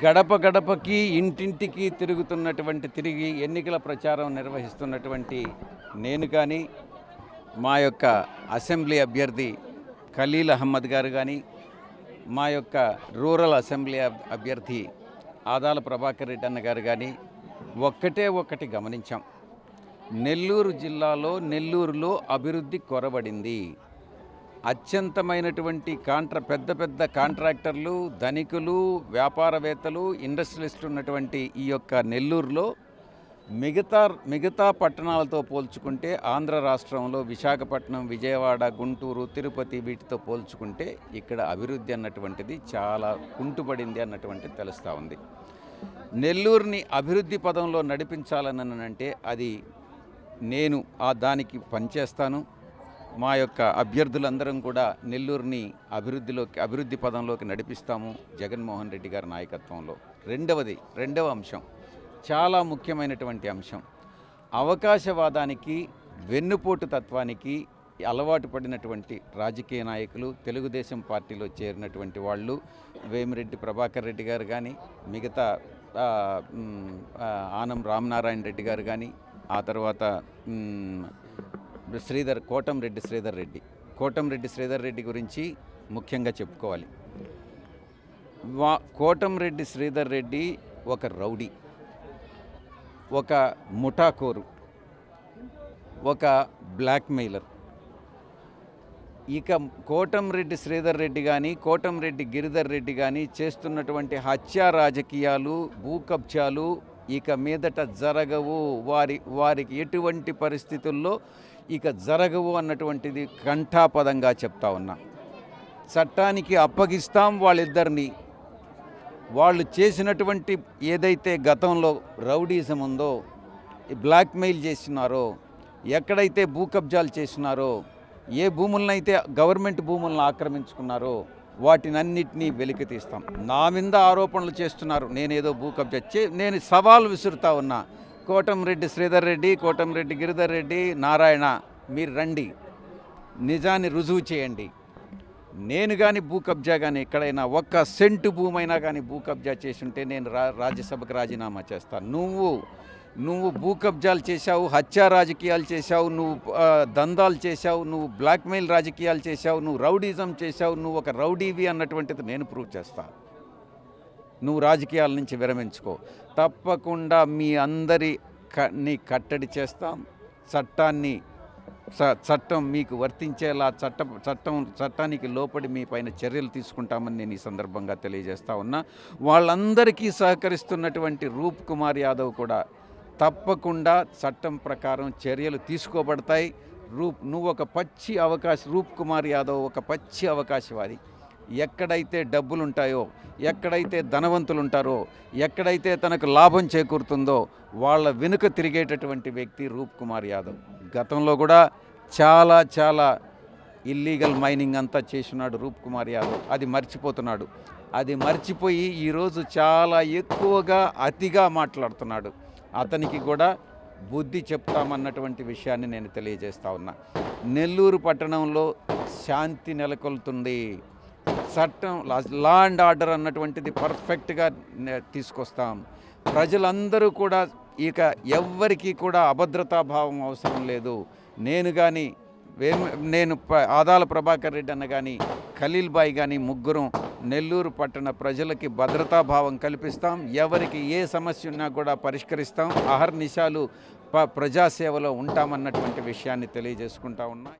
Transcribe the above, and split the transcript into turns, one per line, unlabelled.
గడప గడపకి ఇంటింటికి తిరిగి ఎన్నికల ప్రచారం నిర్వహిస్తున్నటువంటి నేను కానీ మా యొక్క అసెంబ్లీ అభ్యర్థి ఖలీల్ అహ్మద్ గారు కానీ మా యొక్క రూరల్ అసెంబ్లీ అభ్యర్థి ఆదాల ప్రభాకర్ రెడ్డి అన్న గారు కానీ ఒక్కటి గమనించాం. నెల్లూరు జిల్లాలో నెల్లూరులో అభివృద్ధి కొరబడింది. అత్యంతమైనటువంటి పెద్ద పెద్ద కాంట్రాక్టర్లు, ధనికులు, వ్యాపారవేత్తలు, ఇండస్ట్రియలిస్టులు ఉన్నటువంటి ఈ యొక్క నెల్లూరులో మిగతా పట్టణాలతో పోల్చుకుంటే ఆంధ్ర రాష్ట్రంలో విశాఖపట్నం, విజయవాడ, గుంటూరు, తిరుపతి వీటితో పోల్చుకుంటే ఇక్కడ అభివృద్ధి అన్నటువంటిది చాలా కుంటుపడింది అన్నటువంటిది తెలుస్తూ ఉంది. నెల్లూరుని అభివృద్ధి పదంలో నడిపించాలనంటే అది నేను దానికి పనిచేస్తాను. మా యొక్క అభ్యర్థులందరం కూడా నెల్లూరుని అభివృద్ధి పదంలోకి నడిపిస్తాము జగన్మోహన్ రెడ్డి గారి నాయకత్వంలో. రెండవ అంశం చాలా ముఖ్యమైనటువంటి అంశం. అవకాశవాదానికి, వెన్నుపోటు తత్వానికి అలవాటు పడినటువంటి రాజకీయ నాయకులు, తెలుగుదేశం పార్టీలో చేరినటువంటి వాళ్ళు, వేమిరెడ్డి ప్రభాకర్ రెడ్డి గారు కానీ, మిగతా ఆనం రామనారాయణ రెడ్డి గారు కానీ, ఆ తర్వాత కోటంరెడ్డి శ్రీధర్ రెడ్డి గురించి ముఖ్యంగా చెప్పుకోవాలి. కోటంరెడ్డి శ్రీధర్ రెడ్డి ఒక రౌడీ, ఒక ముఠాకోరు, ఒక బ్లాక్మెయిలర్. ఇక కోటంరెడ్డి శ్రీధర్ రెడ్డి కానీ, కోటంరెడ్డి గిరిధర్ రెడ్డి కానీ చేస్తున్నటువంటి హత్యా రాజకీయాలు, భూ కబ్జాలు ఇక మీదట జరగవు. వారికి ఎటువంటి పరిస్థితుల్లో ఇక జరగవు అన్నటువంటిది కంఠాపదంగా చెప్తా ఉన్నా. చట్టానికి అప్పగిస్తాం వాళ్ళిద్దరిని. వాళ్ళు చేసినటువంటి ఏదైతే గతంలో రౌడీజం ఉందో, బ్లాక్మెయిల్ చేస్తున్నారో, ఎక్కడైతే భూ కబ్జాలు చేస్తున్నారో, ఏ భూములనైతే గవర్నమెంట్ భూములను ఆక్రమించుకున్నారో వాటినన్నిటినీ వెలికి తీస్తాం. నా మీద ఆరోపణలు చేస్తున్నారు, నేనేదో భూ కబ్జా నేను సవాల్ విసురుతా ఉన్నా. కోటంరెడ్డి శ్రీధర్ రెడ్డి, కోటంరెడ్డి గిరిధర్ రెడ్డి, నారాయణ, మీరు రండి, నిజాన్ని రుజువు చేయండి. నేను కానీ భూ కబ్జా కానీ ఎక్కడైనా ఒక్క సెంటు భూమైనా కానీ భూ కబ్జా చేసి ఉంటే నేను రాజ్యసభకు రాజీనామా చేస్తాను. నువ్వు భూ కబ్జాలు చేశావు, హత్యా రాజకీయాలు చేశావు, నువ్వు దందాలు చేశావు, నువ్వు బ్లాక్మెయిల్ రాజకీయాలు చేశావు, నువ్వు రౌడీజం చేశావు, నువ్వు ఒక రౌడీవి అన్నటువంటిది నేను ప్రూవ్ చేస్తాను. నువ్వు రాజకీయాల నుంచి విరమించుకో. తప్పకుండా మీ అందరినీ కట్టడి చేస్తాం. చట్టం మీకు వర్తించేలా చట్టానికి లోపడి మీ పైన చర్యలు తీసుకుంటామని నేను ఈ సందర్భంగా తెలియజేస్తా ఉన్నా. వాళ్ళందరికీ సహకరిస్తున్నటువంటి రూప్ కుమార్ యాదవ్ కూడా తప్పకుండా చట్టం ప్రకారం చర్యలు తీసుకోబడతాయి. రూప్ కుమార్ యాదవ్ ఒక పచ్చి అవకాశవాది. ఎక్కడైతే డబ్బులుంటాయో, ఎక్కడైతే ధనవంతులు ఉంటారో, ఎక్కడైతే తనకు లాభం చేకూరుతుందో వాళ్ళ వెనుక తిరిగేటటువంటి వ్యక్తి రూప్ కుమార్ యాదవ్. గతంలో కూడా చాలా ఇల్లీగల్ మైనింగ్ అంతా చేస్తున్నాడు రూప్ కుమార్ యాదవ్. అది మర్చిపోతున్నాడు. అది మర్చిపోయి ఈరోజు చాలా ఎక్కువగా అతిగా మాట్లాడుతున్నాడు. అతనికి కూడా బుద్ధి చెప్తామన్నటువంటి విషయాన్ని నేను తెలియజేస్తా ఉన్నా. నెల్లూరు పట్టణంలో శాంతి నెలకొల్తుంది. చట్టం, లా అండ్ ఆర్డర్ అన్నటువంటిది పర్ఫెక్ట్గా తీసుకొస్తాం. ప్రజలందరూ కూడా ఇక ఎవ్వరికీ కూడా అభద్రతాభావం అవసరం లేదు. నేను ఆదాల ప్రభాకర్ రెడ్డి అన్న కానీ, ఖలీల్ బాయ్ కానీ ముగ్గురం నెల్లూరు పట్టణ ప్రజలకి భద్రతాభావం కల్పిస్తాం. ఎవరికి ఏ సమస్య ఉన్నా కూడా పరిష్కరిస్తాం. అహర్నిశాలు ప్రజాసేవలో ఉంటామన్నటువంటి విషయాన్ని తెలియజేసుకుంటా ఉన్నా.